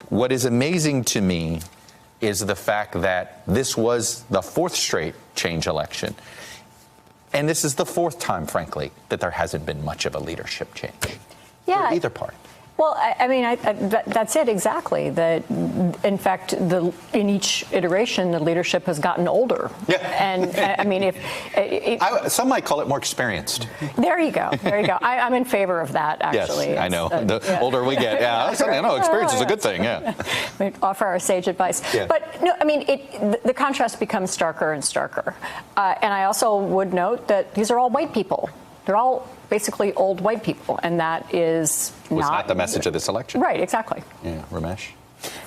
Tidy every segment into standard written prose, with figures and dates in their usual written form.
What is amazing to me is the fact that this was the fourth straight change election. And this is the fourth time, frankly, that there hasn't been much of a leadership change for either party. Well, that's it exactly. That, in fact, in each iteration, the leadership has gotten older. Yeah. And I mean, some might call it more experienced. There you go. There you go. I'm in favor of that. Actually, yes, I know. The older we get, I know experience is a good thing. Yeah. We offer our sage advice. Yeah. But no, I mean, the contrast becomes starker and starker. And I also would note that these are all white people. They're all basically old white people, and that was not the message of this election. Right, exactly. Yeah, Ramesh?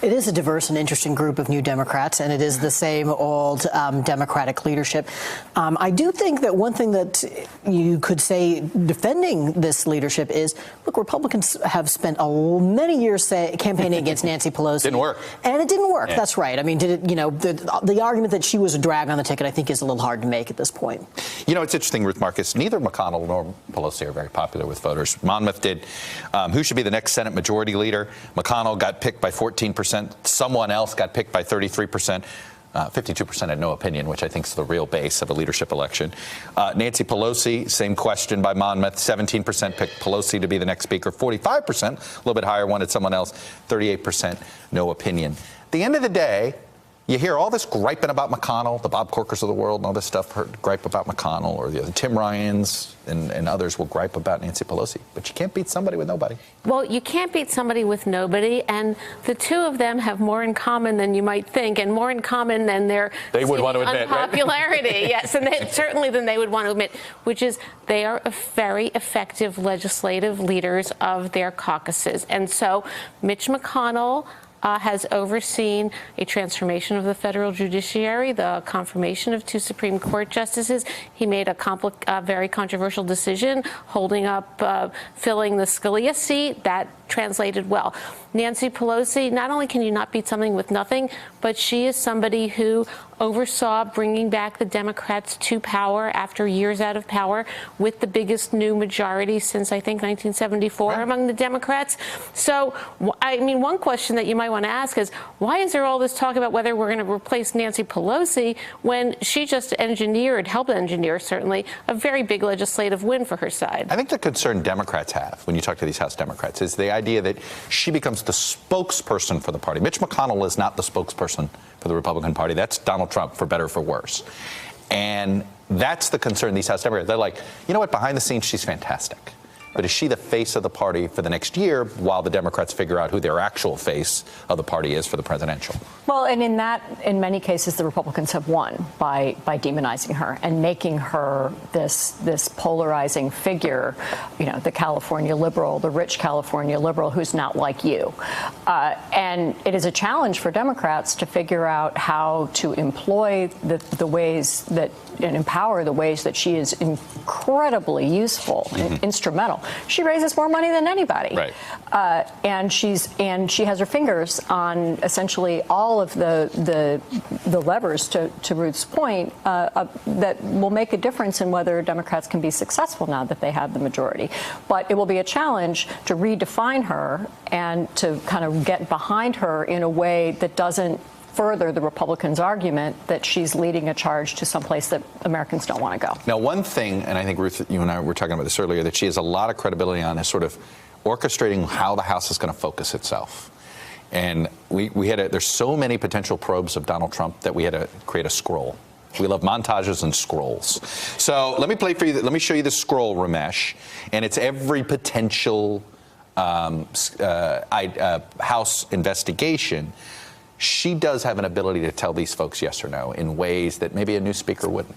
It is a diverse and interesting group of new Democrats, and it is the same old Democratic leadership. I do think that one thing that you could say defending this leadership is, look, Republicans have spent many years campaigning against Nancy Pelosi. Didn't work. And it didn't work. Yeah. That's right. I mean, the argument that she was a drag on the ticket, I think, is a little hard to make at this point. You know, it's interesting, Ruth Marcus, neither McConnell nor Pelosi are very popular with voters. Monmouth did. Who should be the next Senate Majority Leader? McConnell got picked by 14%. Someone else got picked by 33%. 52% had no opinion, which I think is the real base of a leadership election. Nancy Pelosi, same question by Monmouth. 17% picked Pelosi to be the next speaker. 45%, a little bit higher, wanted someone else. 38% no opinion. At the end of the day, you hear all this griping about McConnell, the Bob Corkers of the world and all this stuff, gripe about McConnell, or the Tim Ryans and others will gripe about Nancy Pelosi. But you can't beat somebody with nobody. Well, you can't beat somebody with nobody, and the two of them have more in common than you might think, and more in common than their unpopularity. Right? Yes, and certainly than they would want to admit, which is they are very effective legislative leaders of their caucuses. And so Mitch McConnell has overseen a transformation of the federal judiciary, the confirmation of 2 Supreme Court justices. He made a very controversial decision, holding up, filling the Scalia seat. That translated well. Nancy Pelosi, not only can you not beat something with nothing, but she is somebody who oversaw bringing back the Democrats to power after years out of power with the biggest new majority since, I think, 1974 among the Democrats. So, I mean, one question that you might want to ask is, why is there all this talk about whether we're going to replace Nancy Pelosi when she just helped engineer, certainly, a very big legislative win for her side? I think the concern Democrats have when you talk to these House Democrats is the idea that she becomes the spokesperson for the party. Mitch McConnell is not the spokesperson for the Republican Party. That's Donald Trump, for better or for worse. And that's the concern these House Democrats. They're like, you know what, behind the scenes, she's fantastic. But is she the face of the party for the next year while the Democrats figure out who their actual face of the party is for the presidential? Well, and in many cases, the Republicans have won by demonizing her and making her this polarizing figure, you know, the California liberal, the rich California liberal who's not like you. And it is a challenge for Democrats to figure out how to employ the ways that and empower the ways that she is incredibly useful and instrumental. She raises more money than anybody, right? And she has her fingers on essentially all of the levers, to Ruth's point, that will make a difference in whether Democrats can be successful now that they have the majority. But it will be a challenge to redefine her and to kind of get behind her in a way that doesn't further the Republicans' argument that she's leading a charge to someplace that Americans don't want to go. Now, one thing, and I think, Ruth, you and I were talking about this earlier, that she has a lot of credibility on is sort of orchestrating how the House is going to focus itself. And there's so many potential probes of Donald Trump that we had to create a scroll. We love montages and scrolls. So let me show you the scroll, Ramesh, and it's every potential House investigation. She does have an ability to tell these folks yes or no in ways that maybe a new speaker wouldn't.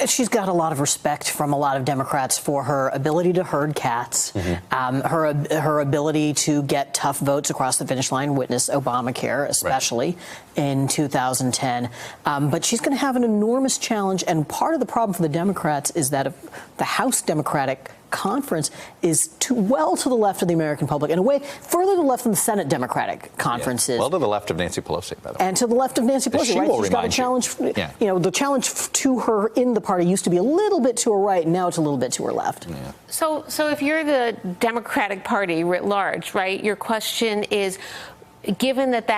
She's got a lot of respect from a lot of Democrats for her ability to herd cats, her ability to get tough votes across the finish line, witness Obamacare, especially in 2010. But she's going to have an enormous challenge. And part of the problem for the Democrats is that the House Democratic Conference is to the left of the American public, in a way further to the left than the Senate Democratic Conference is. Well, to the left of Nancy Pelosi, by the way. And to the left of Nancy Pelosi, right? She's got a challenge. You know, the challenge to her in the party used to be a little bit to her right, now it's a little bit to her left. Yeah. So if you're the Democratic Party writ large, right, your question is, given that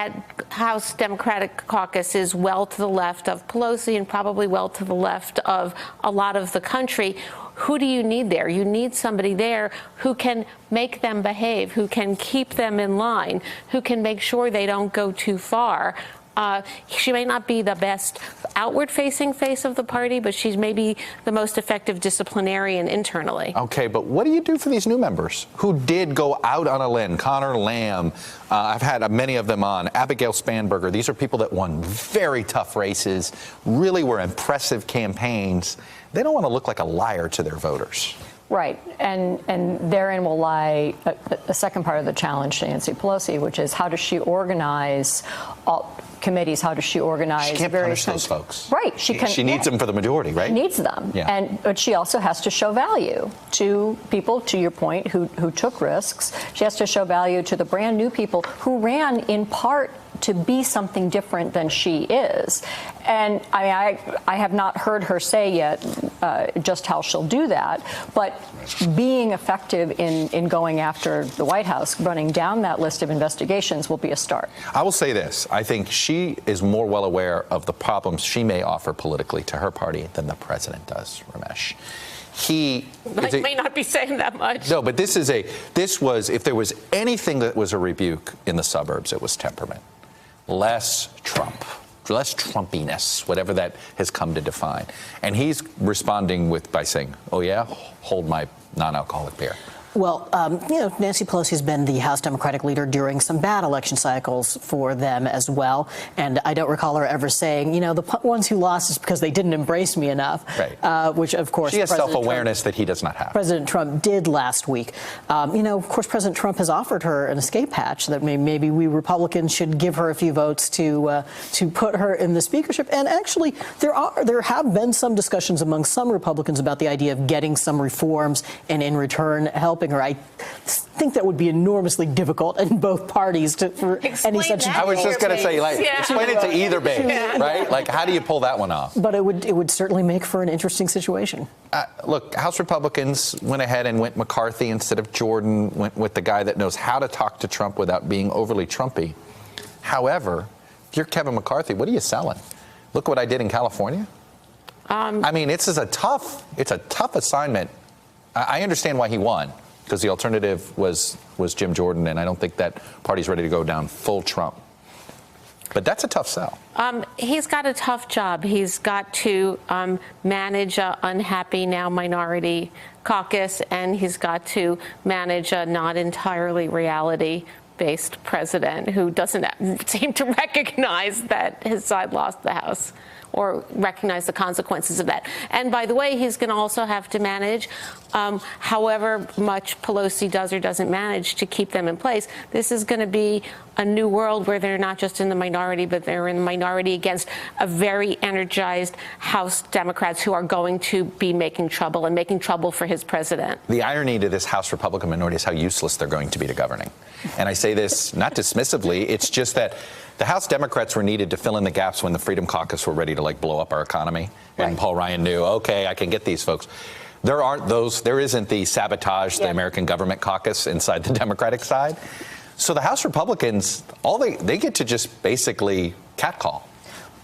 House Democratic caucus is well to the left of Pelosi and probably well to the left of a lot of the country, who do you need there? You need somebody there who can make them behave, who can keep them in line, who can make sure they don't go too far. She may not be the best outward-facing face of the party, but she's maybe the most effective disciplinarian internally. Okay, but what do you do for these new members who did go out on a limb? Connor Lamb, I've had many of them on. Abigail Spanberger. These are people that won very tough races, really were impressive campaigns. They don't want to look like a liar to their voters. Right, and therein will lie a second part of the challenge to Nancy Pelosi, which is how does she organize all committees? How does she organize? She can't various punish those folks. Right, she can. She needs them for the majority, right? She needs them, yeah. But she also has to show value to people, to your point, who took risks. She has to show value to the brand new people who ran in part to be something different than she is. And I have not heard her say yet just how she'll do that, but being effective in going after the White House, running down that list of investigations will be a start. I will say this. I think she is more well aware of the problems she may offer politically to her party than the president does, Ramesh. I may not be saying that much. No, but this was, if there was anything that was a rebuke in the suburbs, it was temperament. Less Trump, less Trumpiness, whatever that has come to define. And he's responding by saying, oh yeah, hold my non-alcoholic beer. Well, Nancy Pelosi has been the House Democratic leader during some bad election cycles for them as well. And I don't recall her ever saying, the ones who lost is because they didn't embrace me enough. Right. Which, of course, she has self-awareness that he does not have. President Trump did last week. Of course, President Trump has offered her an escape hatch that maybe we Republicans should give her a few votes to put her in the speakership. And actually, there have been some discussions among some Republicans about the idea of getting some reforms and in return helping her. I think that would be enormously difficult in both parties for any such. I was just going to say, explain it to either base, right? Like, how do you pull that one off? But it would certainly make for an interesting situation. Look, House Republicans went ahead and went McCarthy instead of Jordan, went with the guy that knows how to talk to Trump without being overly Trumpy. However, if you're Kevin McCarthy, what are you selling? Look what I did in California. It's a tough assignment. I understand why he won, because the alternative was Jim Jordan, and I don't think that party's ready to go down full Trump. But that's a tough sell. He's got a tough job. He's got to manage an unhappy, now minority caucus, and he's got to manage a not entirely reality-based president who doesn't seem to recognize that his side lost the House or recognize the consequences of that. And by the way, he's going to also have to manage, however much Pelosi does or doesn't manage to keep them in place. This is going to be a new world where they're not just in the minority, but they're in the minority against a very energized House Democrats who are going to be making trouble for his president. The irony to this House Republican minority is how useless they're going to be to governing. And I say this not dismissively, it's just that the House Democrats were needed to fill in the gaps when the Freedom Caucus were ready to blow up our economy. And Paul Ryan knew, okay, I can get these folks. There aren't those. There isn't the sabotage the American government caucus inside the Democratic side. So the House Republicans, they get to just basically catcall.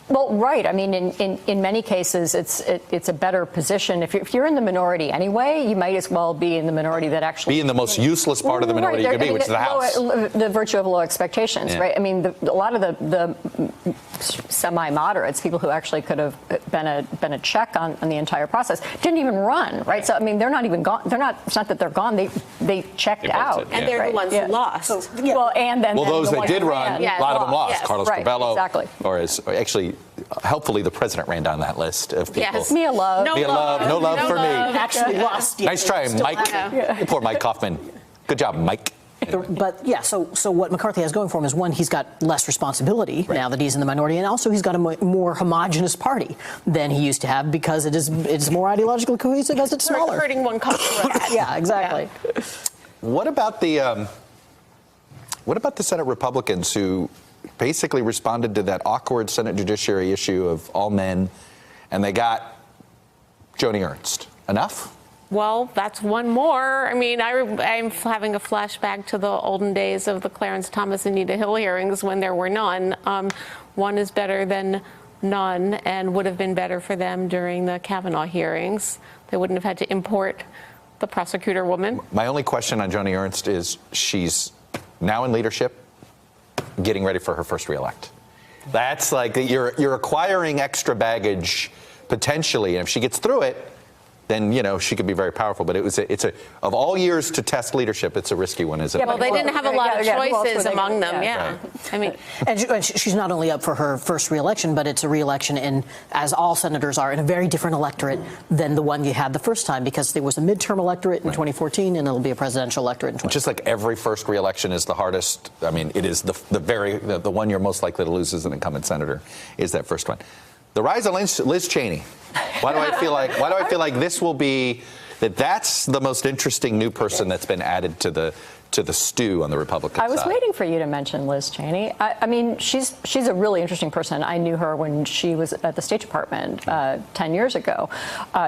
Well, right. I mean, in many cases, it's a better position. If you're in the minority anyway, you might as well be in the minority that actually be in the most useless part of the minority you could be, which is the House. The virtue of low expectations, right? I mean, a lot of the semi-moderates, people who actually could have been a check on the entire process, didn't even run, right? So I mean, they're not even gone. They're not. It's not that they're gone. They checked out, and they're the ones who lost. So, well, and then those the that did run, a lot of them lost. Yes. Carlos Right, Curbelo, exactly. or actually, helpfully, the president ran down that list of people. Yes, Mia Love. No love for me. Actually lost. Nice try, Mike. Poor Mike Kaufman. Good job, Mike. But yeah, so what McCarthy has going for him is, one, he's got less responsibility now that he's in the minority, and also he's got a more homogenous party than he used to have because it's more ideologically cohesive as it's smaller. Hurting one culture. Yeah, exactly. Yeah. What about the Senate Republicans who basically responded to that awkward Senate Judiciary issue of all men, and they got Joni Ernst? Enough? Well, that's one more. I mean, I'm having a flashback to the olden days of the Clarence Thomas and Anita Hill hearings when there were none. One is better than none and would have been better for them during the Kavanaugh hearings. They wouldn't have had to import the prosecutor woman. My only question on Joni Ernst is she's now in leadership, getting ready for her first reelect. That's like you're acquiring extra baggage potentially, and if she gets through it, then she could be very powerful. But it's a of all years to test leadership, it's a risky one, isn't it? Yeah, well, they didn't have a lot of choices among them. Yeah, right. I mean, and she's not only up for her first reelection, but it's a reelection in, as all senators are, in a very different electorate than the one you had the first time, because there was a midterm electorate in 2014, and it'll be a presidential electorate in 2020. Just like every first reelection is the hardest. I mean, it is the one you're most likely to lose as an incumbent senator is that first one. The rise of Liz Cheney. Why do I feel like this will be that's the most interesting new person that's been added to the stew on the Republican side? I was waiting for you to mention Liz Cheney. I mean, she's a really interesting person. I knew her when she was at the State Department 10 years ago.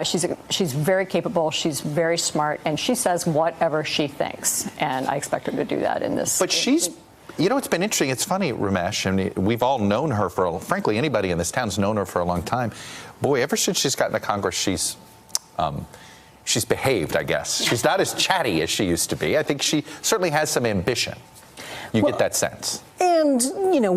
She's very capable. She's very smart, and she says whatever she thinks. And I expect her to do that in this. But she's. It's been interesting. It's funny, Ramesh. I mean, we've all known her frankly, anybody in this town's known her for a long time. Boy, ever since she's gotten to Congress, she's behaved, I guess. She's not as chatty as she used to be. I think she certainly has some ambition. You get that sense. And,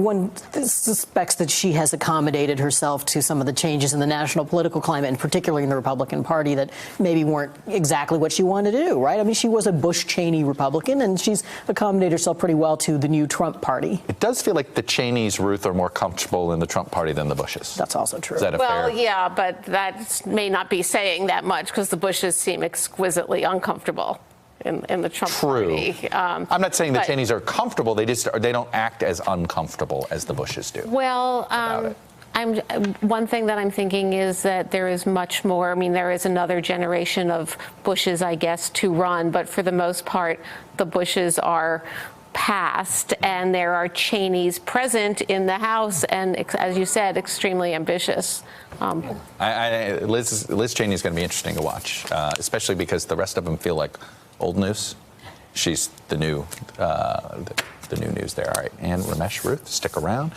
one suspects that she has accommodated herself to some of the changes in the national political climate, and particularly in the Republican Party, that maybe weren't exactly what she wanted to do, right? I mean, she was a Bush-Cheney Republican, and she's accommodated herself pretty well to the new Trump Party. It does feel like the Cheneys, Ruth, are more comfortable in the Trump Party than the Bushes. That's also true. Is that a fair? Yeah, but that may not be saying that much because the Bushes seem exquisitely uncomfortable in the Trump Party. I'm not saying the Cheneys are comfortable. They don't act as uncomfortable as the Bushes do. Well, one thing that I'm thinking is that there is much more. I mean, there is another generation of Bushes, I guess, to run. But for the most part, the Bushes are past, and there are Cheneys present in the House, and as you said, extremely ambitious. Liz Cheney is going to be interesting to watch, especially because the rest of them feel like old news. She's the new news there. All right, and Ramesh, Ruth, stick around.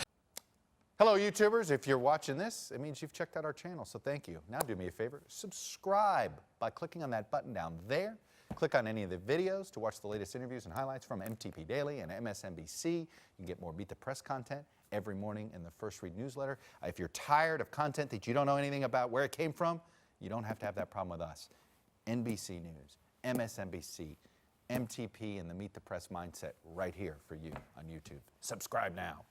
Hello, YouTubers. If you're watching this, it means you've checked out our channel, so thank you. Now do me a favor, subscribe by clicking on that button down there. Click on any of the videos to watch the latest interviews and highlights from MTP Daily and MSNBC. You can get more Beat the Press content every morning in the First Read newsletter. If you're tired of content that you don't know anything about where it came from, you don't have to have that problem with us. NBC News, MSNBC, MTP, and the Meet the Press mindset right here for you on YouTube. Subscribe now.